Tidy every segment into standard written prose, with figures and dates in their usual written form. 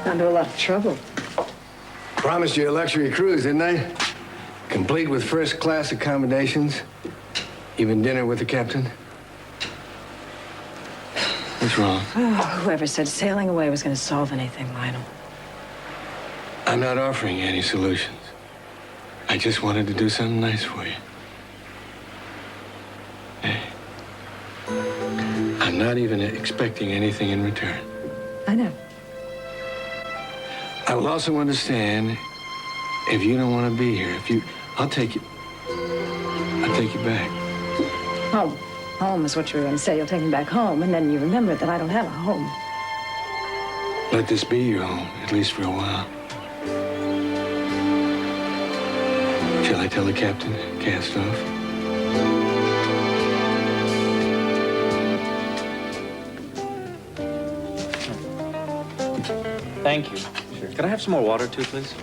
Under a lot of trouble. Promised you a luxury cruise, didn't I? Complete with first-class accommodations. Even dinner with the captain. What's wrong? Oh, whoever said sailing away was going to solve anything, Lionel. I'm not offering you any solutions. I just wanted to do something nice for you. Hey. I'm not even expecting anything in return. I know. I will also understand if you don't want to be here. I'll take you back. Home. Home is what you were going to say. You'll take me back home, and then you remember that I don't have a home. Let this be your home, at least for a while. Shall I tell the captain? Cast off? Thank you. Sure. Could I have some more water, too, please?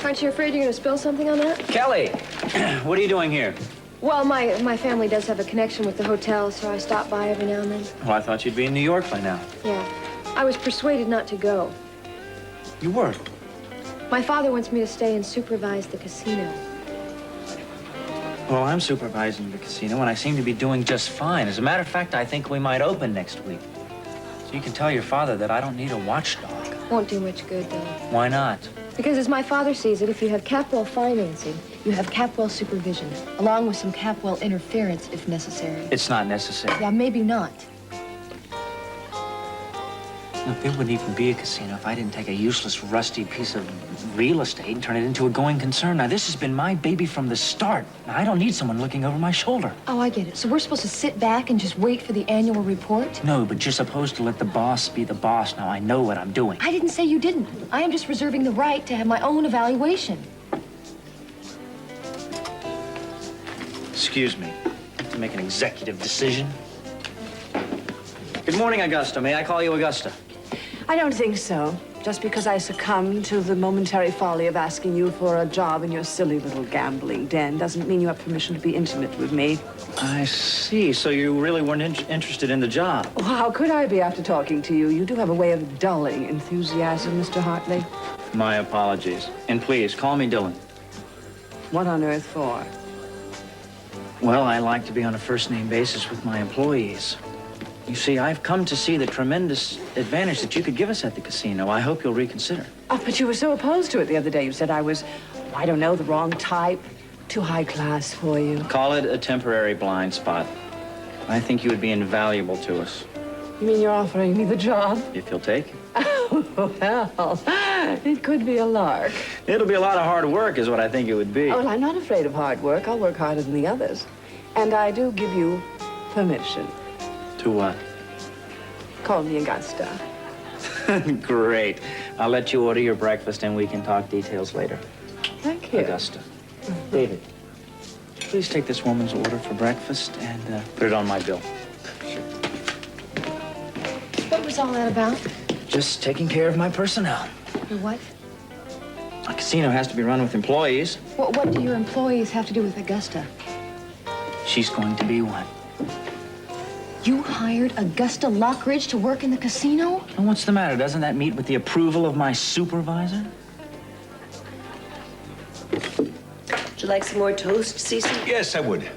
Aren't you afraid you're going to spill something on that? Kelly, what are you doing here? Well, my family does have a connection with the hotel, so I stop by every now and then. Well, I thought you'd be in New York by now. Yeah. I was persuaded not to go. You were? My father wants me to stay and supervise the casino. Well, I'm supervising the casino, and I seem to be doing just fine. As a matter of fact, I think we might open next week. So you can tell your father that I don't need a watchdog. Won't do much good, though. Why not? Because as my father sees it, if you have Capwell financing, you have Capwell supervision, along with some Capwell interference if necessary. It's not necessary. Yeah, maybe not. Look, there wouldn't even be a casino if I didn't take a useless, rusty piece of real estate and turn it into a going concern. Now, this has been my baby from the start. Now, I don't need someone looking over my shoulder. Oh, I get it. So we're supposed to sit back and just wait for the annual report? No, but you're supposed to let the boss be the boss. Now, I know what I'm doing. I didn't say you didn't. I am just reserving the right to have my own evaluation. Excuse me. To make an executive decision. Good morning, Augusta. May I call you Augusta? I don't think so. Just because I succumbed to the momentary folly of asking you for a job in your silly little gambling den doesn't mean you have permission to be intimate with me. I see. So you really weren't interested in the job? Well, how could I be after talking to you? You do have a way of dulling enthusiasm, Mr. Hartley. My apologies. And please, call me Dylan. What on earth for? Well, I like to be on a first-name basis with my employees. You see, I've come to see the tremendous advantage that you could give us at the casino. I hope you'll reconsider. Oh, but you were so opposed to it the other day. You said I was, oh, I don't know, the wrong type, too high class for you. Call it a temporary blind spot. I think you would be invaluable to us. You mean you're offering me the job? If you'll take it. Oh, well, it could be a lark. It'll be a lot of hard work is what I think it would be. Oh, well, I'm not afraid of hard work. I'll work harder than the others. And I do give you permission. To what? Call me Augusta. Great. I'll let you order your breakfast and we can talk details later. Thank you. Augusta. David, please take this woman's order for breakfast and put it on my bill. Sure. What was all that about? Just taking care of my personnel. Your what? A casino has to be run with employees. What do your employees have to do with Augusta? She's going to be one. You hired Augusta Lockridge to work in the casino? And what's the matter? Doesn't that meet with the approval of my supervisor? Would you like some more toast, Cece? Yes, I would.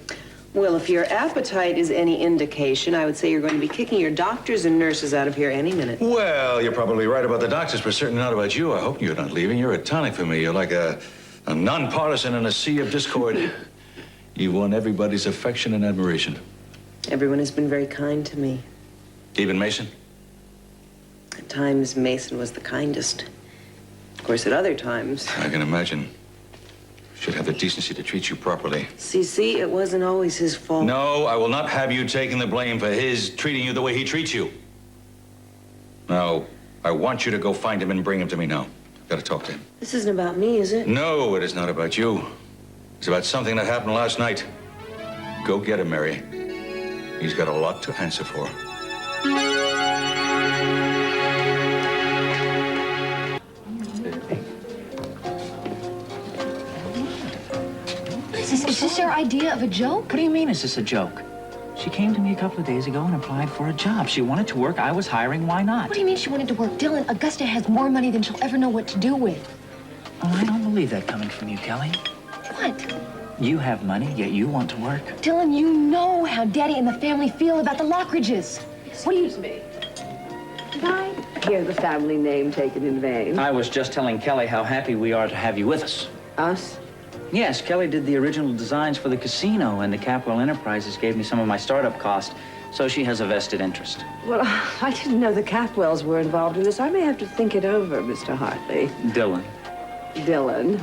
Well, if your appetite is any indication, I would say you're going to be kicking your doctors and nurses out of here any minute. Well, you're probably right about the doctors, but certainly not about you. I hope you're not leaving. You're a tonic for me. You're like a nonpartisan in a sea of discord. You've won everybody's affection and admiration. Everyone has been very kind to me. Even Mason? At times, Mason was the kindest. Of course, at other times... I can imagine. Should have the decency to treat you properly. Cece, it wasn't always his fault. No, I will not have you taking the blame for his treating you the way he treats you. Now, I want you to go find him and bring him to me now. I've got to talk to him. This isn't about me, is it? No, it is not about you. It's about something that happened last night. Go get him, Mary. He's got a lot to answer for. Is this your idea of a joke? What do you mean, is this a joke? She came to me a couple of days ago and applied for a job. She wanted to work. I was hiring. Why not? What do you mean she wanted to work? Dylan, Augusta has more money than she'll ever know what to do with. Oh, I don't believe that coming from you, Kelly. What? You have money, yet you want to work. Dylan, you know how Daddy and the family feel about the Lockridges. What do you... Excuse me. Did I hear the family name taken in vain? I was just telling Kelly how happy we are to have you with us. Us? Yes, Kelly did the original designs for the casino, and the Capwell Enterprises gave me some of my startup cost, so she has a vested interest. Well, I didn't know the Capwells were involved in this. I may have to think it over, Mr. Hartley. Dylan. Dylan.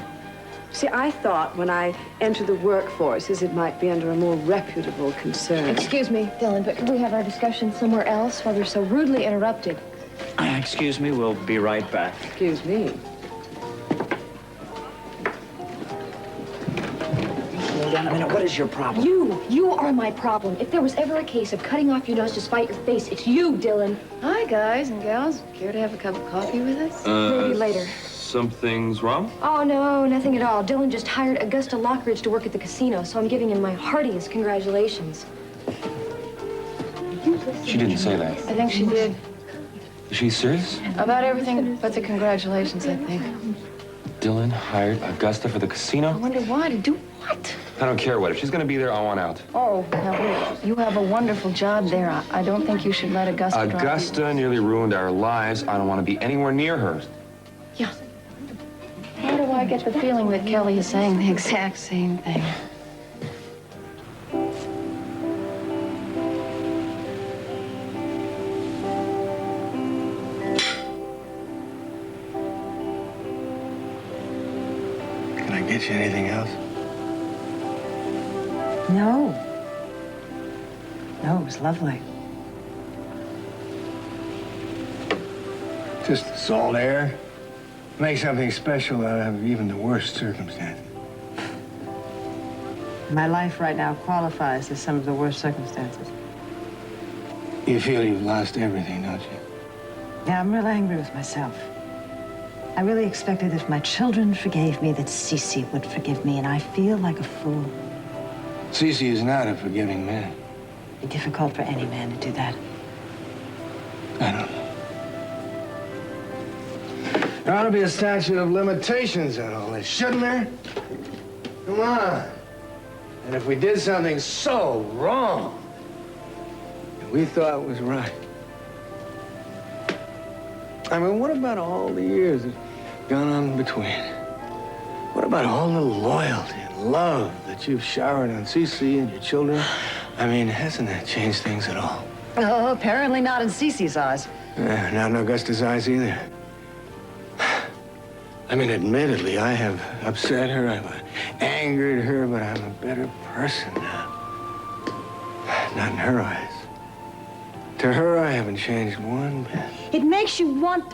See, I thought when I entered the workforce, as it might be under a more reputable concern. Excuse me, Dylan, but could we have our discussion somewhere else while we're so rudely interrupted? Excuse me, we'll be right back. Excuse me. Slow down a minute. What is your problem? You are my problem. If there was ever a case of cutting off your nose to spite your face, it's you, Dylan. Hi, guys and gals. Care to have a cup of coffee with us? Maybe later. Something's wrong? Oh, no, nothing at all. Dylan just hired Augusta Lockridge to work at the casino, so I'm giving him my heartiest congratulations. She didn't say that. I think she did. Is she serious? About everything but the congratulations, I think. Dylan hired Augusta for the I casino? wonder why. To do what? I don't care what. If she's gonna be there, I want out. Oh, now, you have a wonderful job there. I don't think you should let Augusta drop you. Augusta nearly ruined our lives. I don't want to be anywhere near her. Yeah. Why do I get the feeling that Kelly is saying the exact same thing? Can I get you anything else? No. No, it was lovely. Just salt air. Make something special out of even the worst circumstances. My life right now qualifies as some of the worst circumstances. You feel you've lost everything, don't you? Yeah, I'm real angry with myself. I really expected if my children forgave me that Cece would forgive me, and I feel like a fool. Cece is not a forgiving man. It'd be difficult for any man to do that. I don't know. There ought to be a statute of limitations on all this, shouldn't there? Come on. And if we did something so wrong that we thought was right, I mean, what about all the years that gone on in between? What about all the loyalty and love that you've showered on Cece and your children? I mean, hasn't that changed things at all? Oh, apparently not in Cece's eyes. Not in Augusta's eyes either. I mean, admittedly, I have upset her, I've angered her, but I'm a better person now. Not in her eyes. To her, I haven't changed one bit. It makes you want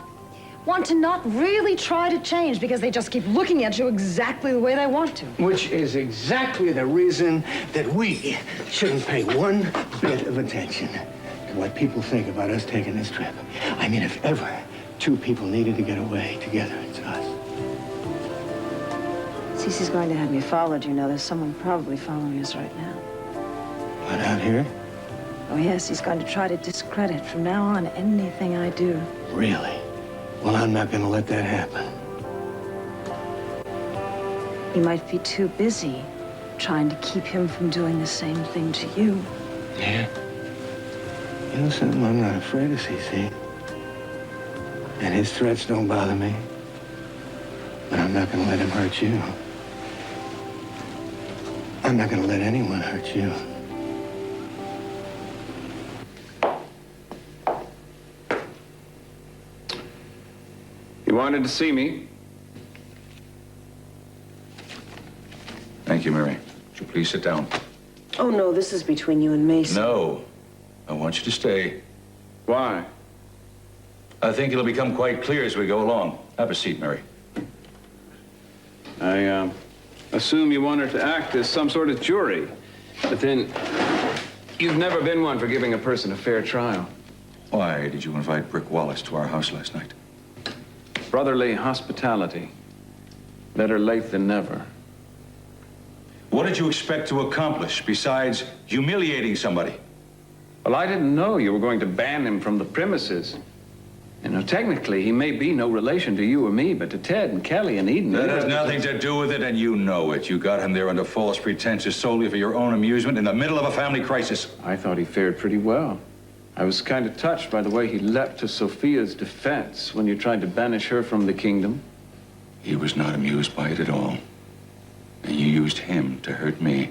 to not really try to change because they just keep looking at you exactly the way they want to. Which is exactly the reason that we shouldn't pay one bit of attention to what people think about us taking this trip. I mean, if ever two people needed to get away together, it's us. Cece's going to have me followed, you know. There's someone probably following us right now. What, out here? Oh, yes, he's going to try to discredit from now on anything I do. Really? Well, I'm not going to let that happen. He might be too busy trying to keep him from doing the same thing to you. Yeah? You know something? I'm not afraid of CC. And his threats don't bother me. But I'm not going to let him hurt you. I'm not going to let anyone hurt you. You wanted to see me? Thank you, Mary. Would you please sit down? Oh, no, this is between you and Mason. No. I want you to stay. Why? I think it'll become quite clear as we go along. Have a seat, Mary. I, assume you want her to act as some sort of jury. But then, you've never been one for giving a person a fair trial. Why did you invite Brick Wallace to our house last night? Brotherly hospitality. Better late than never. What did you expect to accomplish besides humiliating somebody? Well, I didn't know you were going to ban him from the premises. You know, technically, he may be no relation to you or me, but to Ted and Kelly and Eden... That has nothing to do with it, and you know it. You got him there under false pretenses solely for your own amusement in the middle of a family crisis. I thought he fared pretty well. I was kind of touched by the way he leapt to Sophia's defense when you tried to banish her from the kingdom. He was not amused by it at all. And you used him to hurt me.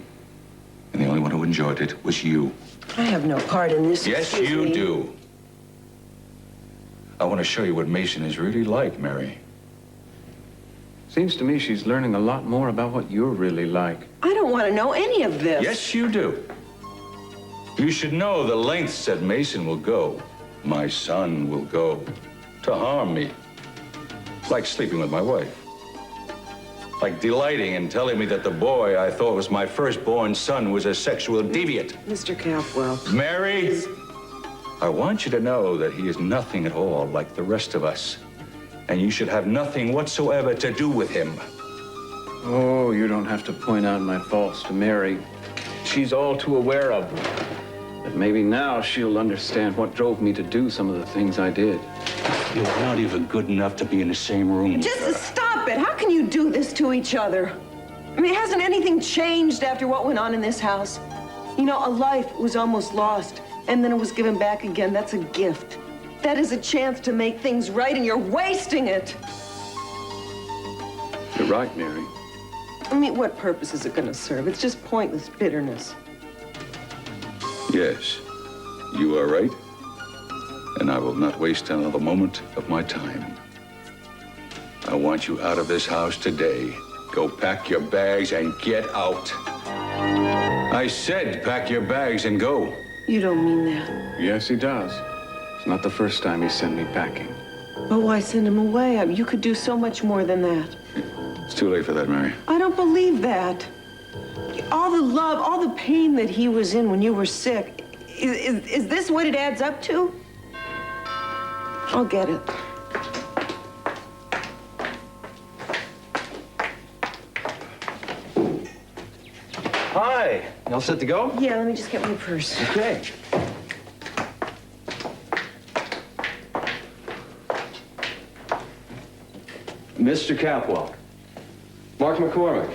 And the only one who enjoyed it was you. I have no part in this. Yes, excuse you me. do. I want to show you what Mason is really like, Mary. Seems to me she's learning a lot more about what you're really like. I don't want to know any of this. Yes, you do. You should know the lengths that Mason will go, my son will go, to harm me. Like sleeping with my wife. Like delighting in telling me that the boy I thought was my firstborn son was a sexual deviant. Mr. Capwell. Mary, I want you to know that he is nothing at all like the rest of us. And you should have nothing whatsoever to do with him. Oh, you don't have to point out my faults to Mary. She's all too aware of them. But maybe now she'll understand what drove me to do some of the things I did. You're not even good enough to be in the same room with her. Just stop it. How can you do this to each other? I mean, hasn't anything changed after what went on in this house? You know, a life was almost lost, and then it was given back again. That's a gift. That is a chance to make things right, and you're wasting it. You're right, Mary. I mean, what purpose is it going to serve? It's just pointless bitterness. Yes, you are right. And I will not waste another moment of my time. I want you out of this house today. Go pack your bags and get out. I said pack your bags and go. You don't mean that. Yes, he does. It's not the first time he sent me packing. But why send him away? I mean, you could do so much more than that. It's too late for that, Mary. I don't believe that. All the love, all the pain that he was in when you were sick, is this what it adds up to? I'll get it. Hi. You all set to go? Yeah, let me just get my purse. Okay. Mr. Capwell. Mark McCormick.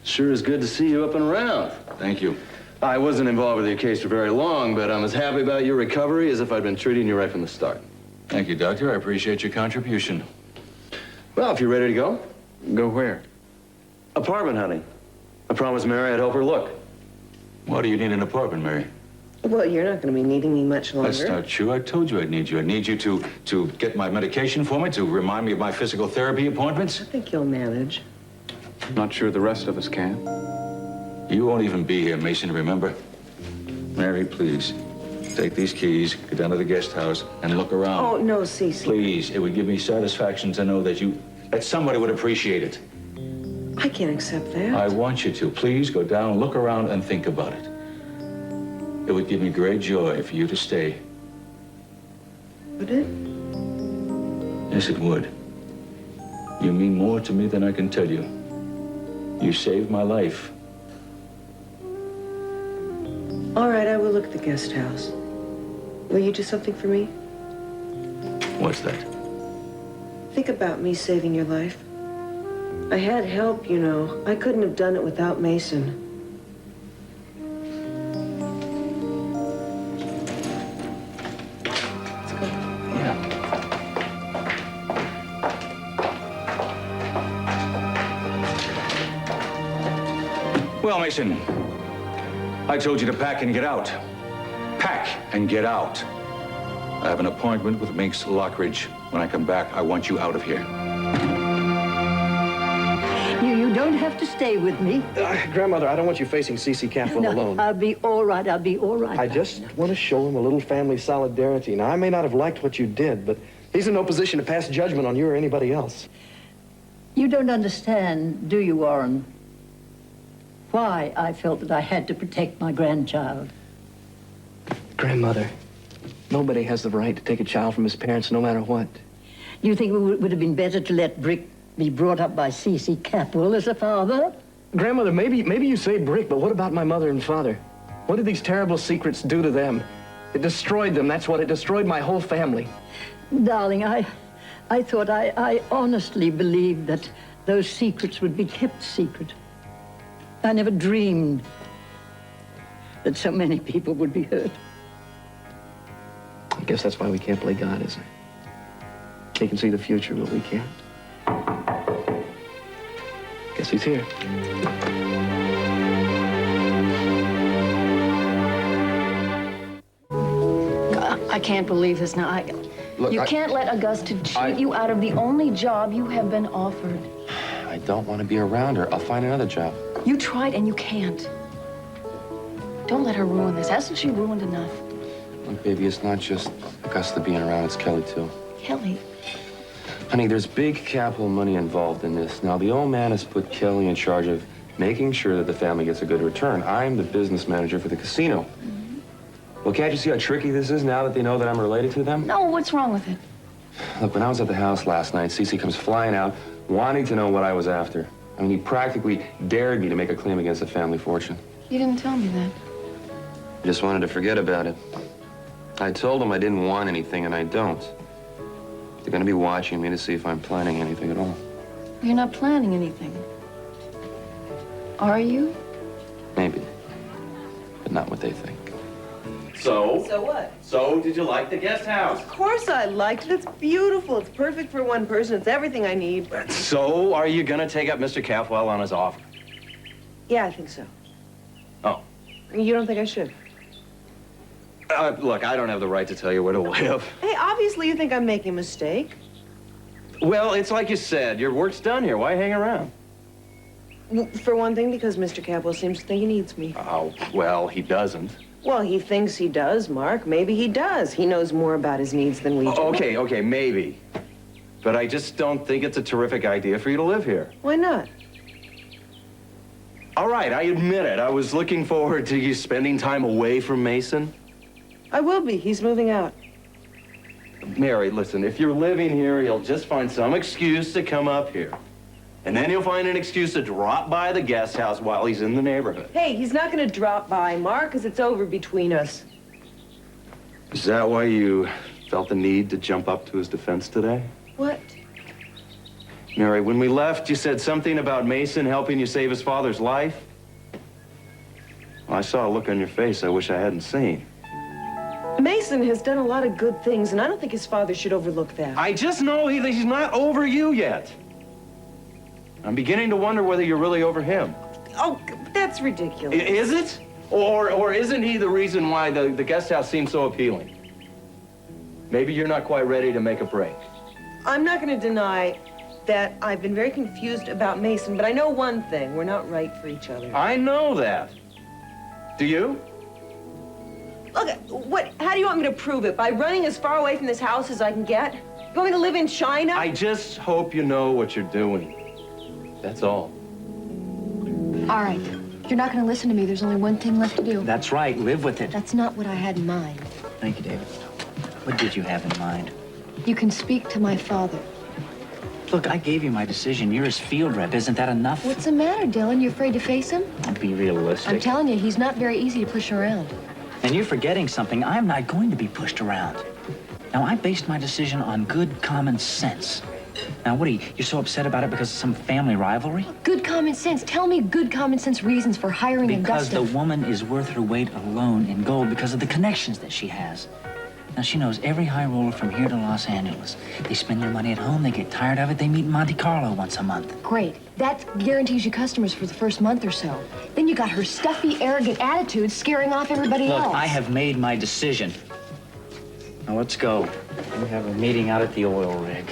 Sure is good to see you up and around. Thank you. I wasn't involved with your case for very long, but I'm as happy about your recovery as if I'd been treating you right from the start. Thank you, Doctor. I appreciate your contribution. Well, if you're ready to go, Go where? apartment hunting. I promised Mary I'd help her look. Why do you need an apartment, Mary? Well, you're not going to be needing me much longer. That's not true. I told you I'd need you. I need you to get my medication for me, to remind me of my physical therapy appointments. I think you'll manage. Not sure the rest of us can. You won't even be here, Mason, remember? Mary, please, take these keys, go down to the guest house, and look around. Oh, no, Cece. Please, it would give me satisfaction to know that somebody would appreciate it. I can't accept that. I want you to. Please go down, look around, and think about it. It would give me great joy for you to stay. Would it? Yes, it would. You mean more to me than I can tell you. You saved my life. All right, I will look at the guest house. Will you do something for me? What's that? Think about me saving your life. I had help, you know. I couldn't have done it without Mason. Let's go. Yeah. Well, Mason, I told you to pack and get out. Pack and get out. I have an appointment with Minx Lockridge. When I come back, I want you out of here. You don't have to stay with me. Grandmother, I don't want you facing C.C. Capwell alone. I'll be all right. I'll be all right. I just want to show him a little family solidarity. Now, I may not have liked what you did, but he's in no position to pass judgment on you or anybody else. You don't understand, do you, Warren, why I felt that I had to protect my grandchild. Grandmother, nobody has the right to take a child from his parents no matter what. You think it would have been better to let Brick be brought up by C.C. Capwell as a father? Grandmother, maybe you say Brick, but what about my mother and father? What did these terrible secrets do to them? It destroyed them. That's what it destroyed, my whole family. Darling, I thought I honestly believed that those secrets would be kept secret. I never dreamed that so many people would be hurt. I guess that's why we can't play God, isn't it? He can see the future, but we can't. Guess he's here. I can't believe this now. Look, you can't let Augusta cheat you out of the only job you have been offered. I don't want to be around her. I'll find another job. You tried and you can't. Don't let her ruin this. Hasn't she ruined enough? Look, baby, it's not just Augusta being around, it's Kelly, too. Kelly. Honey, there's big capital money involved in this. Now, the old man has put Kelly in charge of making sure that the family gets a good return. I'm the business manager for the casino. Well, can't you see how tricky this is now that they know that I'm related to them? No, what's wrong with it? Look, when I was at the house last night, Cece comes flying out, wanting to know what I was after. I mean, he practically dared me to make a claim against the family fortune. You didn't tell me that. I just wanted to forget about it. I told him I didn't want anything, and I don't. They're gonna be watching me to see if I'm planning anything at all. You're not planning anything. Are you? Maybe. But not what they think. So? So what? So, did you like the guest house? Of course I liked it. It's beautiful. It's perfect for one person. It's everything I need. So, are you gonna take up Mr. Capwell on his offer? Yeah, I think so. Oh. You don't think I should? Look, I don't have the right to tell you where to live. Hey, obviously you think I'm making a mistake. Well, it's like you said, your work's done here. Why hang around? For one thing, because Mr. Capwell seems to think he needs me. Oh, well, he doesn't. Well, he thinks he does, Mark. Maybe he does. He knows more about his needs than we do. Okay, maybe. But I just don't think it's a terrific idea for you to live here. Why not? All right, I admit it. I was looking forward to you spending time away from Mason. I will be. He's moving out. Mary, listen, if you're living here, he'll just find some excuse to come up here. And then he'll find an excuse to drop by the guest house while he's in the neighborhood. Hey, he's not going to drop by, Mark, because it's over between us. Is that why you felt the need to jump up to his defense today? What? Mary, when we left, you said something about Mason helping you save his father's life. Well, I saw a look on your face I wish I hadn't seen. Mason has done a lot of good things, and I don't think his father should overlook that. I just know he's not over you yet. I'm beginning to wonder whether you're really over him. Oh, that's ridiculous. Is it? Or isn't he the reason why the guest house seems so appealing? Maybe you're not quite ready to make a break. I'm not going to deny that I've been very confused about Mason, but I know one thing. We're not right for each other. I know that. Do you? Look, how do you want me to prove it? By running as far away from this house as I can get? You want me to live in China? I just hope you know what you're doing. That's all. All right. You're not going to listen to me. There's only one thing left to do. That's right. Live with it. That's not what I had in mind. Thank you, David. What did you have in mind? You can speak to my father. Look, I gave you my decision. You're his field rep. Isn't that enough? What's the matter, Dylan? You afraid to face him? Be realistic. I'm telling you, he's not very easy to push around. And you're forgetting something. I'm not going to be pushed around. Now, I based my decision on good common sense. Now, what are you're so upset about it because of some family rivalry? Good common sense. Tell me good common sense reasons for hiring Because Augusta. the woman is worth her weight alone in gold because of the connections that she has. Now, she knows every high roller from here to Los Angeles. They spend their money at home, they get tired of it, they meet in Monte Carlo once a month. Great. That guarantees you customers for the first month or so. Then you got her stuffy, arrogant attitude scaring off everybody else. Look, I have made my decision. Now, let's go. We have a meeting out at the oil rig.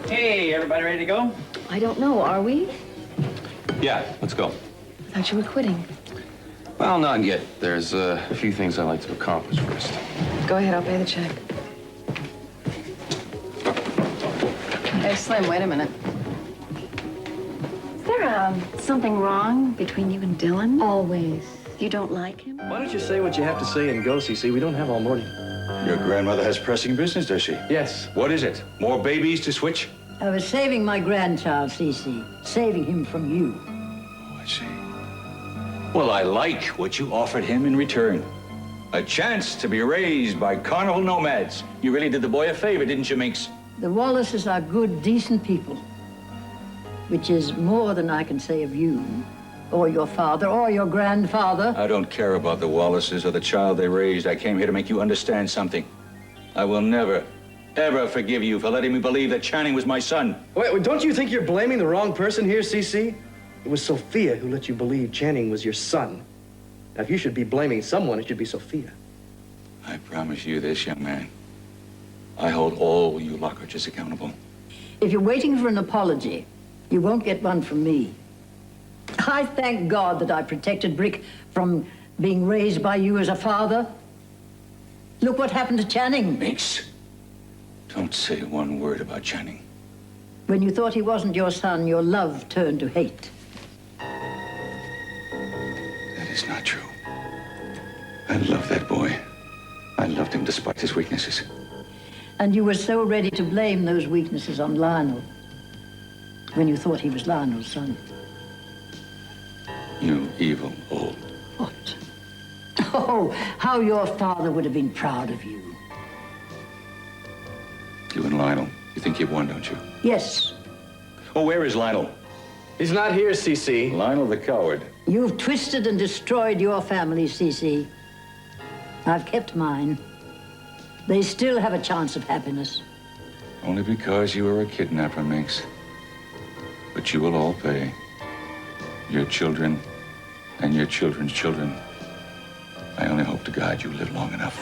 Hey, everybody ready to go? I don't know, are we? Yeah, let's go. I thought you were quitting. Well, not yet. There's a few things I'd like to accomplish first. Go ahead, I'll pay the check. Hey, Slim, wait a minute. Is there something wrong between you and Dylan? Always. You don't like him? Why don't you say what you have to say and go, Cece? We don't have all morning. Your grandmother has pressing business, does she? Yes. What is it? More babies to switch? I was saving my grandchild, Cece. Saving him from you. see. Well, I like what you offered him in return. A chance to be raised by carnival nomads. You really did the boy a favor, didn't you, Minx? The Wallaces are good, decent people, which is more than I can say of you, or your father, or your grandfather. I don't care about the Wallaces or the child they raised. I came here to make you understand something. I will never, ever forgive you for letting me believe that Channing was my son. Wait, don't you think you're blaming the wrong person here, CC? It was Sophia who let you believe Channing was your son. Now, if you should be blaming someone, it should be Sophia. I promise you this, young man. I hold all you Lockridges accountable. If you're waiting for an apology, you won't get one from me. I thank God that I protected Brick from being raised by you as a father. Look what happened to Channing. Minx, don't say one word about Channing. When you thought he wasn't your son, your love turned to hate. That is not true. I love that boy. I loved him despite his weaknesses. And you were so ready to blame those weaknesses on Lionel when you thought he was Lionel's son. You evil old. What? Oh, how your father would have been proud of you. You and Lionel, you think you've won, don't you? Yes. Oh, where is Lionel? He's not here, CC. Lionel the coward. You've twisted and destroyed your family, CC. I've kept mine. They still have a chance of happiness. Only because you were a kidnapper, Minx. But you will all pay. Your children and your children's children. I only hope to God you live long enough.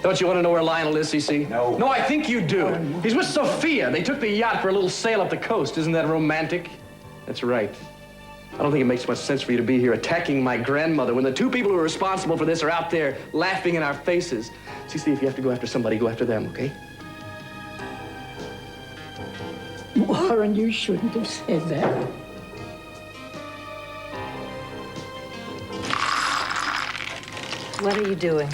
Don't you want to know where Lionel is, CC? No. No, I think you do. He's with Sophia. They took the yacht for a little sail up the coast. Isn't that romantic? That's right. I don't think it makes much sense for you to be here attacking my grandmother when the two people who are responsible for this are out there laughing in our faces. CC, if you have to go after somebody, go after them, okay? Warren, you shouldn't have said that. What are you doing?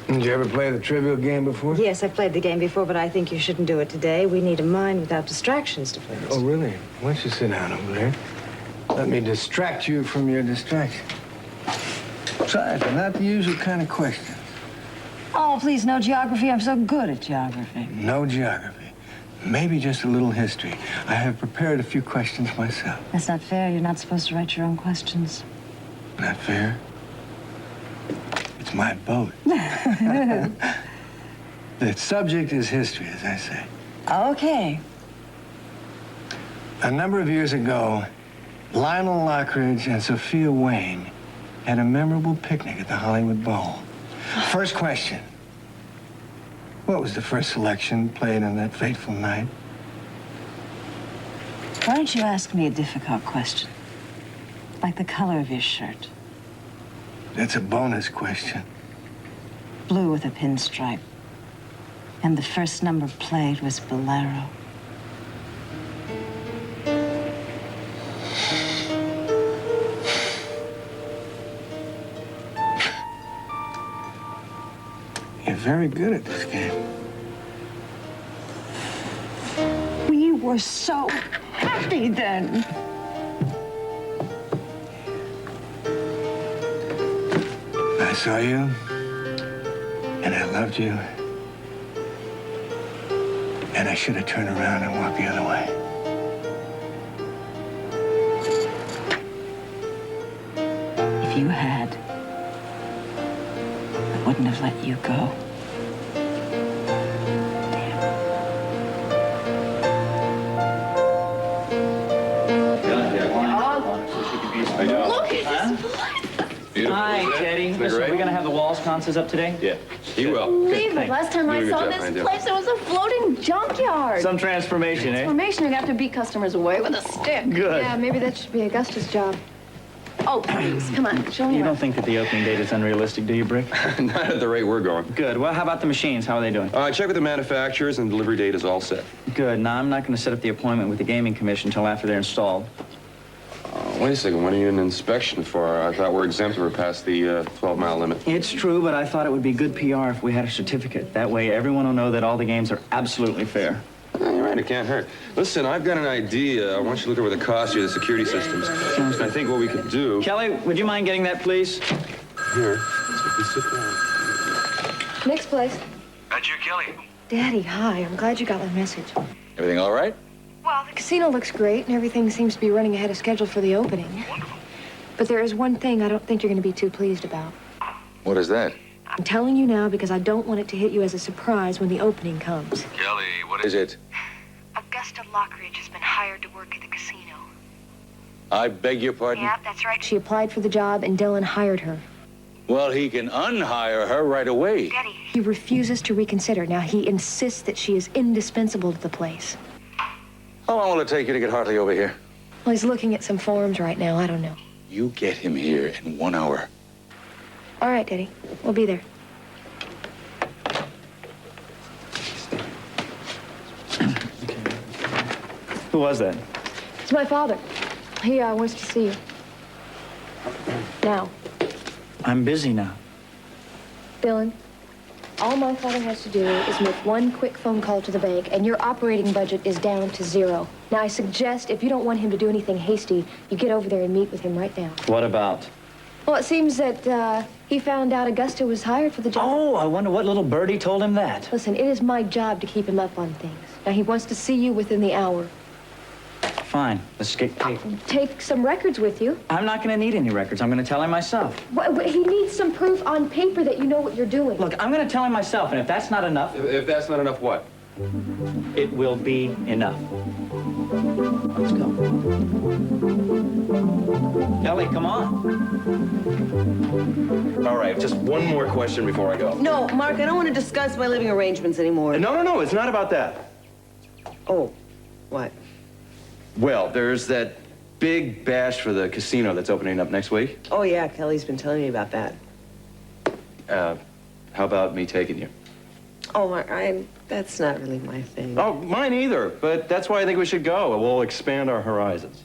Did you ever play the trivial game before? Yes, I've played the game before, but I think you shouldn't do it today. We need a mind without distractions to play this. Oh, really? Why don't you sit down over there? Let me distract you from your distraction. Besides, they're not the usual kind of questions. Oh, please, no geography. I'm so good at geography. No geography. Maybe just a little history. I have prepared a few questions myself. That's not fair. You're not supposed to write your own questions. Not fair? It's my boat. The subject is history, as I say. Okay. A number of years ago, Lionel Lockridge and Sophia Wayne had a memorable picnic at the Hollywood Bowl. First question. What was the first selection played on that fateful night? Why don't you ask me a difficult question? Like the color of your shirt. That's a bonus question. Blue with a pinstripe. And the first number played was Bolero. You're very good at this game. We were so happy then. I saw you, and I loved you, and I should have turned around and walked the other way. If you had, I wouldn't have let you go. Look at this Beautiful. Hi, Teddy. Listen, are we going to have the walls sconces up today? Yeah, he will. Believe it. Last time I Doing a saw good job, this behind you. place, it was a floating junkyard. Some transformation, eh? Transformation, you'd have to beat customers away with a stick. Good. Yeah, maybe that should be Augusta's job. Oh, please, come on, show me You around. don't think that the opening date is unrealistic, do you, Brick? Not at the rate we're going. Good. Well, how about the machines? How are they doing? Check with the manufacturers, and delivery date is all set. Good. Now, I'm not going to set up the appointment with the Gaming Commission until after they're installed. Wait a second, when are you in inspection for? I thought we're exempt or past the 12-mile limit. It's true, but I thought it would be good PR if we had a certificate. That way, everyone will know that all the games are absolutely fair. You're right, it can't hurt. Listen, I've got an idea. I want you to look over the cost of the security systems. And I think what we could do... Kelly, would you mind getting that, please? Here, so we can sit down. Next place. That's you, Kelly. Daddy, hi. I'm glad you got my message. Everything all right? Well, the casino looks great, and everything seems to be running ahead of schedule for the opening. Wonderful. But there is one thing I don't think you're going to be too pleased about. What is that? I'm telling you now because I don't want it to hit you as a surprise when the opening comes. Kelly, what is it? Augusta Lockridge has been hired to work at the casino. I beg your pardon? Yeah, that's right. She applied for the job, and Dylan hired her. Well, he can unhire her right away. Daddy, he refuses to reconsider. Now, he insists that she is indispensable to the place. How long will it take you to get Hartley over here? Well, he's looking at some forms right now. I don't know. You get him here in 1 hour. All right, Daddy. We'll be there. Who was that? It's my father. He wants to see you. Now, I'm busy now. Dylan, all my father has to do is make one quick phone call to the bank, and your operating budget is down to 0. Now, I suggest if you don't want him to do anything hasty, you get over there and meet with him right now. What about? Well, it seems that he found out Augusta was hired for the job. Oh, I wonder what little birdie told him that. Listen, it is my job to keep him up on things. Now, he wants to see you within the hour. Fine, let's get... Take some records with you. I'm not going to need any records. I'm going to tell him myself. He needs some proof on paper that you know what you're doing. Look, I'm going to tell him myself, and if that's not enough... If that's not enough, what? It will be enough. Let's go. Kelly, come on. All right, just one more question before I go. No, Mark, I don't want to discuss my living arrangements anymore. No, it's not about that. Oh, what? Well, there's that big bash for the casino that's opening up next week. Oh, yeah, Kelly's been telling me about that. How about me taking you? Oh, that's not really my thing. Oh, mine either, but that's why I think we should go. We'll expand our horizons.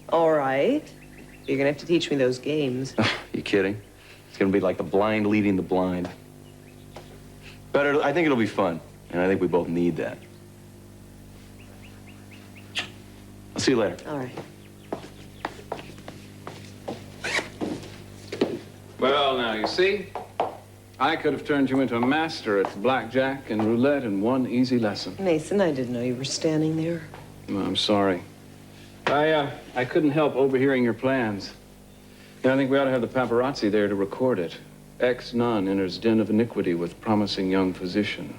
All right. You're gonna have to teach me those games. You kidding? It's gonna be like the blind leading the blind. But I think it'll be fun, and I think we both need that. I'll see you later. All right. Well, now, you see, I could have turned you into a master at blackjack and roulette in one easy lesson. Mason, I didn't know you were standing there. Well, I'm sorry. I couldn't help overhearing your plans. Yeah, I think we ought to have the paparazzi there to record it. Ex-nun enters den of iniquity with promising young physician.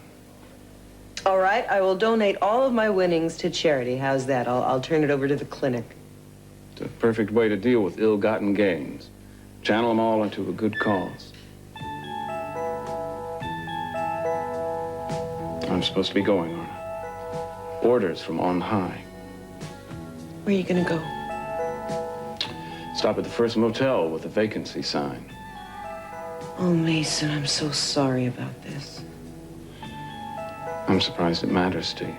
All right, I will donate all of my winnings to charity. How's that? I'll turn it over to the clinic. It's a perfect way to deal with ill-gotten gains. Channel them all into a good cause. I'm supposed to be going, aren't I? Orders from on high. Where are you gonna go? Stop at the first motel with a vacancy sign. Oh, Mason, I'm so sorry about this. I'm surprised it matters to you.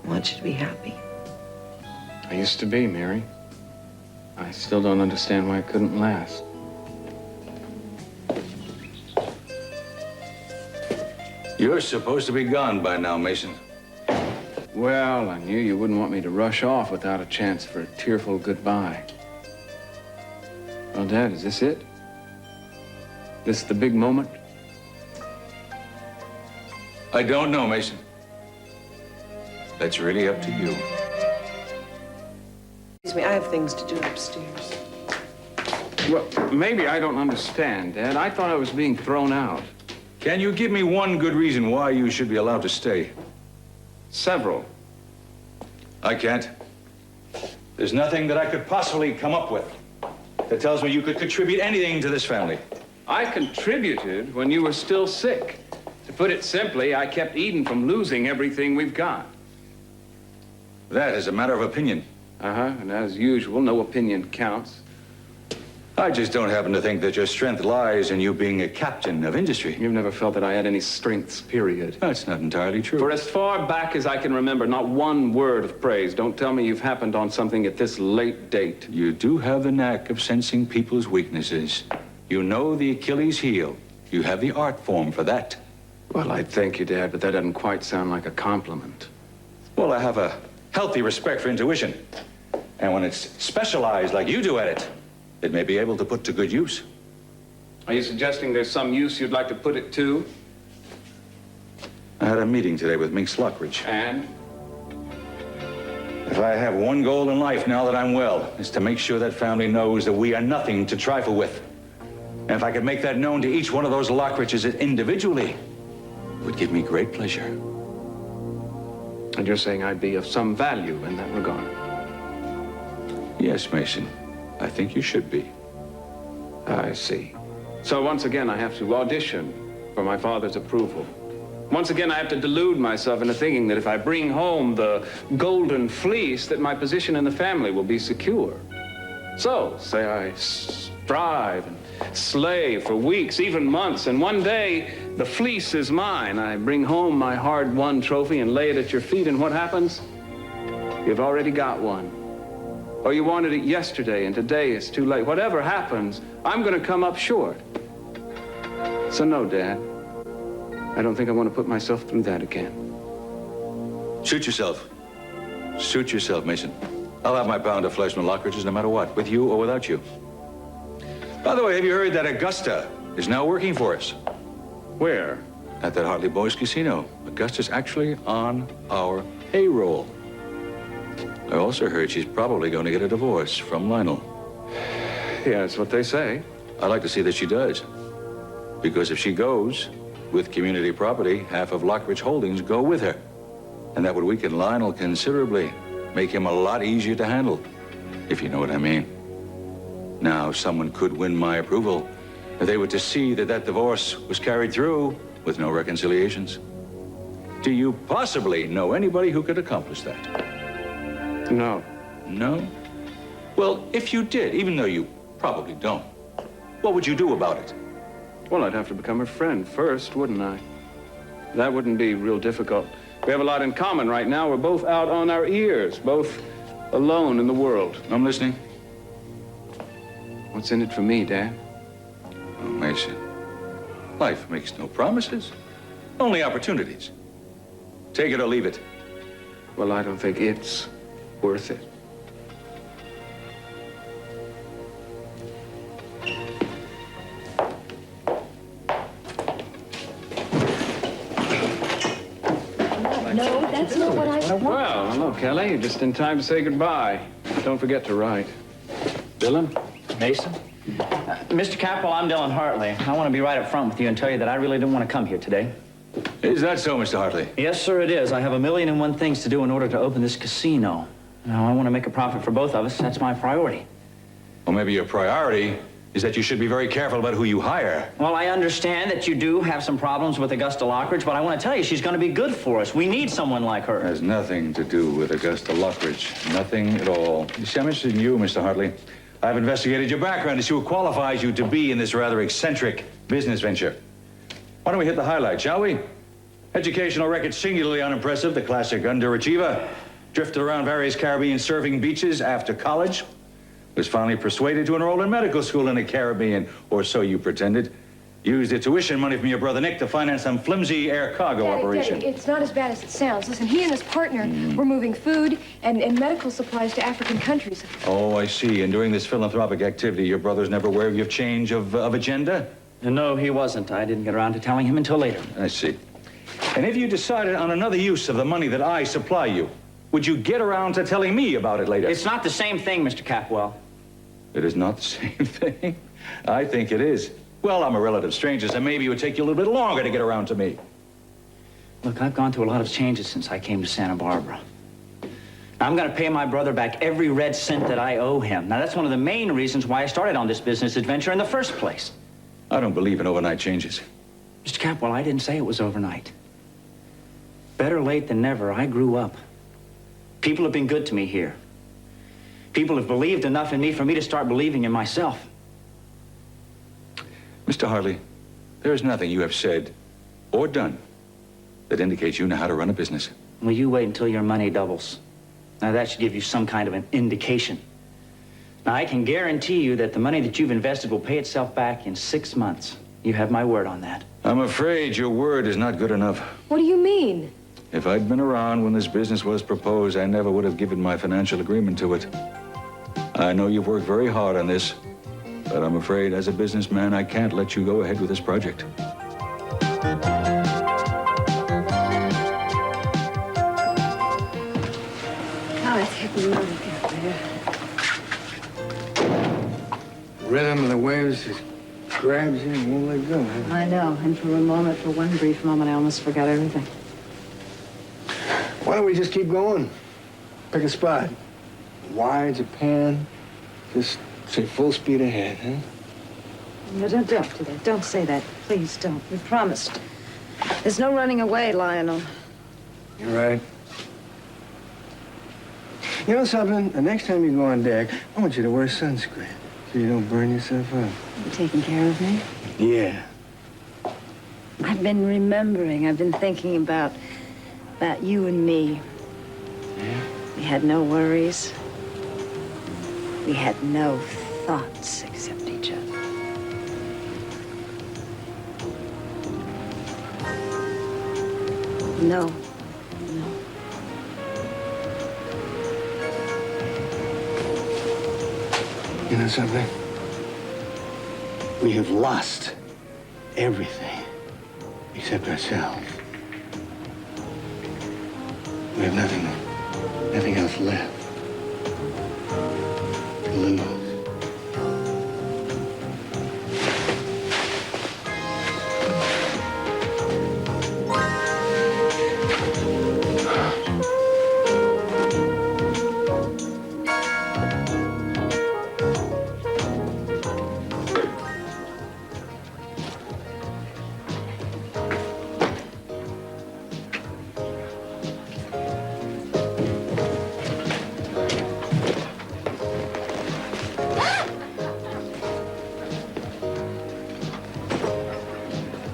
I want you to be happy. I used to be, Mary. I still don't understand why it couldn't last. You're supposed to be gone by now, Mason. Well, I knew you wouldn't want me to rush off without a chance for a tearful goodbye. Well, Dad, is this it? This the big moment? I don't know, Mason. That's really up to you. Excuse me, I have things to do upstairs. Well, maybe I don't understand, Dad. I thought I was being thrown out. Can you give me one good reason why you should be allowed to stay? Several. I can't. There's nothing that I could possibly come up with that tells me you could contribute anything to this family. I contributed when you were still sick. To put it simply, I kept Eden from losing everything we've got. That is a matter of opinion. Uh-huh, and as usual, no opinion counts. I just don't happen to think that your strength lies in you being a captain of industry. You've never felt that I had any strengths, period. That's not entirely true. For as far back as I can remember, not one word of praise. Don't tell me you've happened on something at this late date. You do have the knack of sensing people's weaknesses. You know the Achilles heel. You have the art form for that. Well, I thank you, Dad, but that doesn't quite sound like a compliment. Well, I have a healthy respect for intuition. And when it's specialized like you do at it, it may be able to put to good use. Are you suggesting there's some use you'd like to put it to? I had a meeting today with Minx Lockridge. And? If I have one goal in life now that I'm well, it's to make sure that family knows that we are nothing to trifle with. And if I could make that known to each one of those Lockridges individually, it would give me great pleasure. And you're saying I'd be of some value in that regard? Yes, Mason. I think you should be. I see. So once again, I have to audition for my father's approval. Once again, I have to delude myself into thinking that if I bring home the golden fleece, that my position in the family will be secure. So, say I strive and slave for weeks, even months, and one day the fleece is mine. I bring home my hard-won trophy and lay it at your feet, and what happens? You've already got one. Or you wanted it yesterday, and today it's too late. Whatever happens, I'm going to come up short. So no, Dad. I don't think I want to put myself through that again. Shoot yourself. Shoot yourself, Mason. I'll have my pound of flesh from Lockridge's no matter what, with you or without you. By the way, have you heard that Augusta is now working for us? Where? At that Hartley Boys Casino. Augusta's actually on our payroll. I also heard she's probably going to get a divorce from Lionel. Yeah, that's what they say. I'd like to see that she does. Because if she goes, with community property, half of Lockridge Holdings go with her. And that would weaken Lionel considerably, make him a lot easier to handle, if you know what I mean. Now, someone could win my approval if they were to see that that divorce was carried through with no reconciliations. Do you possibly know anybody who could accomplish that? No. No? Well, if you did, even though you probably don't, what would you do about it? Well, I'd have to become her friend first, wouldn't I? That wouldn't be real difficult. We have a lot in common right now. We're both out on our ears, both alone in the world. I'm listening. What's in it for me, Dad? Oh, Mason, life makes no promises, only opportunities. Take it or leave it. Well, I don't think it's worth it. No, that's not what I want. Well, hello, Kelly. You're just in time to say goodbye. Don't forget to write. Dylan? Mason? Mr. Capwell, I'm Dylan Hartley. I want to be right up front with you and tell you that I really didn't want to come here today. Is that so, Mr. Hartley? Yes, sir, it is. I have 1,000,001 things to do in order to open this casino. Now, I want to make a profit for both of us. That's my priority. Well, maybe your priority is that you should be very careful about who you hire. Well, I understand that you do have some problems with Augusta Lockridge, but I want to tell you she's going to be good for us. We need someone like her. It has nothing to do with Augusta Lockridge. Nothing at all. You see, I'm interested in you, Mr. Hartley. I've investigated your background to see what qualifies you to be in this rather eccentric business venture. Why don't we hit the highlights, shall we? Educational record singularly unimpressive, the classic underachiever. Drifted around various Caribbean surfing beaches after college. Was finally persuaded to enroll in medical school in the Caribbean, or so you pretended. Used the tuition money from your brother Nick to finance some flimsy air cargo operation. Daddy, it's not as bad as it sounds. Listen, he and his partner were moving food and medical supplies to African countries. Oh, I see. And during this philanthropic activity, your brother's never aware of your change of agenda? No, he wasn't. I didn't get around to telling him until later. I see. And if you decided on another use of the money that I supply you, would you get around to telling me about it later? It's not the same thing, Mr. Capwell. It is not the same thing? I think it is. Well, I'm a relative stranger, so maybe it would take you a little bit longer to get around to me. Look, I've gone through a lot of changes since I came to Santa Barbara. I'm going to pay my brother back every red cent that I owe him. Now, that's one of the main reasons why I started on this business adventure in the first place. I don't believe in overnight changes. Mr. Capwell, I didn't say it was overnight. Better late than never. I grew up. People have been good to me here. People have believed enough in me for me to start believing in myself. Mr. Hartley, there is nothing you have said or done that indicates you know how to run a business. Well, you wait until your money doubles. Now, that should give you some kind of an indication. Now, I can guarantee you that the money that you've invested will pay itself back in 6 months. You have my word on that. I'm afraid your word is not good enough. What do you mean? If I'd been around when this business was proposed, I never would have given my financial agreement to it. I know you've worked very hard on this, but I'm afraid as a businessman, I can't let you go ahead with this project. Oh, it's hypnotic out there. Rhythm of the waves just grabs you and won't let go. Huh? I know, and for a moment, for one brief moment, I almost forgot everything. Why don't we just keep going? Pick a spot. Wide, Japan. Just say full speed ahead, huh? No, don't do that. Don't say that. Please don't. We promised. There's no running away, Lionel. You're right. You know something? The next time you go on deck, I want you to wear sunscreen so you don't burn yourself up. You taking care of me? Yeah. I've been remembering. I've been thinking about you and me. Yeah? We had no worries. We had no thoughts except each other. No. You know something? We have lost everything except ourselves. We have nothing else left to lose.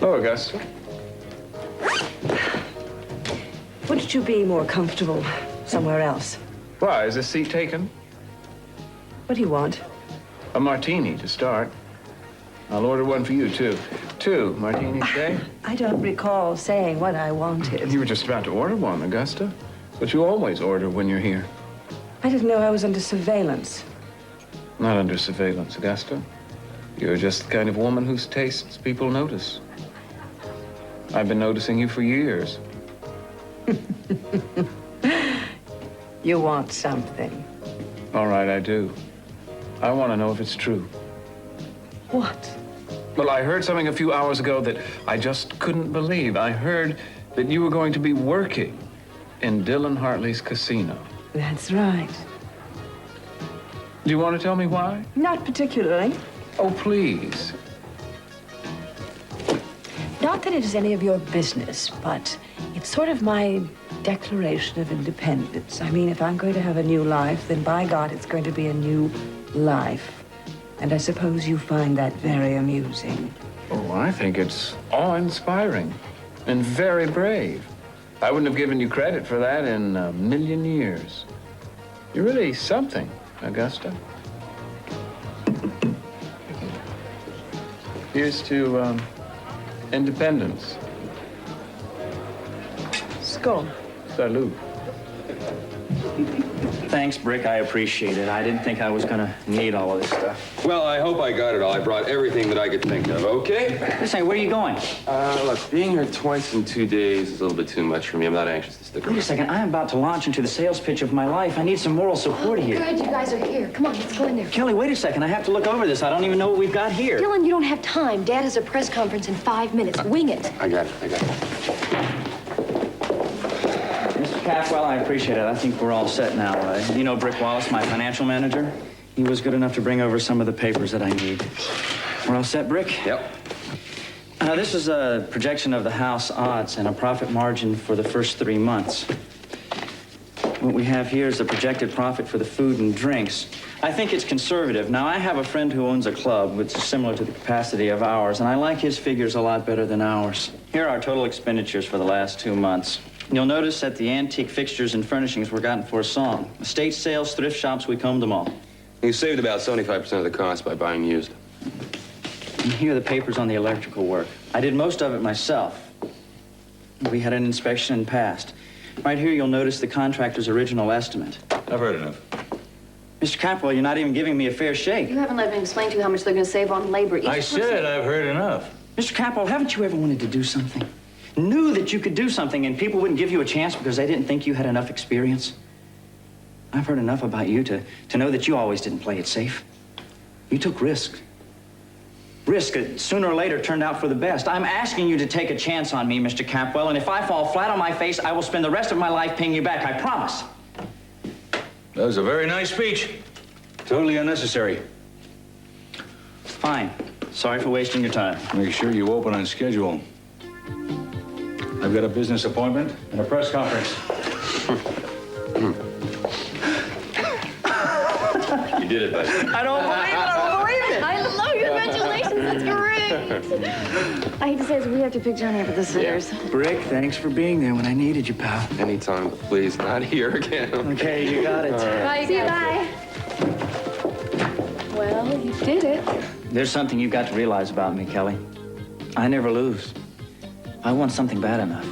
Hello, Augusta. Wouldn't you be more comfortable somewhere else? Why, is this seat taken? What do you want? A martini to start. I'll order one for you, too. 2 martinis, eh? I don't recall saying what I wanted. You were just about to order one, Augusta. But you always order when you're here. I didn't know I was under surveillance. Not under surveillance, Augusta. You're just the kind of woman whose tastes people notice. I've been noticing you for years. You want something. All right, I do. I want to know if it's true. What? Well, I heard something a few hours ago that I just couldn't believe. I heard that you were going to be working in Dylan Hartley's casino. That's right. Do you want to tell me why? Not particularly. Oh, please. Not that it is any of your business, but it's sort of my declaration of independence. I mean, if I'm going to have a new life, then by God, it's going to be a new life. And I suppose you find that very amusing. Oh, I think it's awe-inspiring and very brave. I wouldn't have given you credit for that in a million years. You're really something, Augusta. Here's to independence. Skull. Salute. Thanks, Brick. I appreciate it. I didn't think I was gonna need all of this stuff. Well, I hope I got it all. I brought everything that I could think of, okay? Listen, where are you going? Look, being here twice in 2 days is a little bit too much for me. I'm not anxious to stick Wait a around. second. I am about to launch into the sales pitch of my life. I need some moral support here. Good, you guys are here. Come on, let's go in there. Kelly, wait a second. I have to look over this. I don't even know what we've got here. Dylan, you don't have time. Dad has a press conference in 5 minutes. Wing it. I got it. Mr. Capwell, I appreciate it. I think we're all set now. You know Brick Wallace, my financial manager? He was good enough to bring over some of the papers that I need. We're all set, Brick? Yep. This is a projection of the house odds and a profit margin for the first 3 months. What we have here is the projected profit for the food and drinks. I think it's conservative. Now, I have a friend who owns a club which is similar to the capacity of ours, and I like his figures a lot better than ours. Here are our total expenditures for the last 2 months. You'll notice that the antique fixtures and furnishings were gotten for a song. Estate sales, thrift shops, we combed them all. You saved about 75% of the cost by buying used. And here are the papers on the electrical work. I did most of it myself. We had an inspection and passed. Right here, you'll notice the contractor's original estimate. I've heard enough. Mr. Capwell, you're not even giving me a fair shake. You haven't let me explain to you how much they're going to save on labor. I said I've heard enough. Mr. Capwell, haven't you ever wanted to do something? Knew that you could do something and people wouldn't give you a chance because they didn't think you had enough experience? I've heard enough about you to know that you always didn't play it safe. You took risks. Risk that sooner or later turned out for the best. I'm asking you to take a chance on me, Mr. Capwell, and if I fall flat on my face, I will spend the rest of my life paying you back, I promise. That was a very nice speech. Totally unnecessary. Fine. Sorry for wasting your time. Make sure you open on schedule. I've got a business appointment and a press conference. You did it, buddy. I don't believe it. I don't believe it. I love congratulations. That's great. I hate to say this, we have to pick Johnny up at the sitters. Brick, thanks for being there when I needed you, pal. Anytime, but please, not here again. Okay, you got it. Bye, see you, bye. Well, you did it. There's something you've got to realize about me, Kelly. I never lose. If I want something bad enough,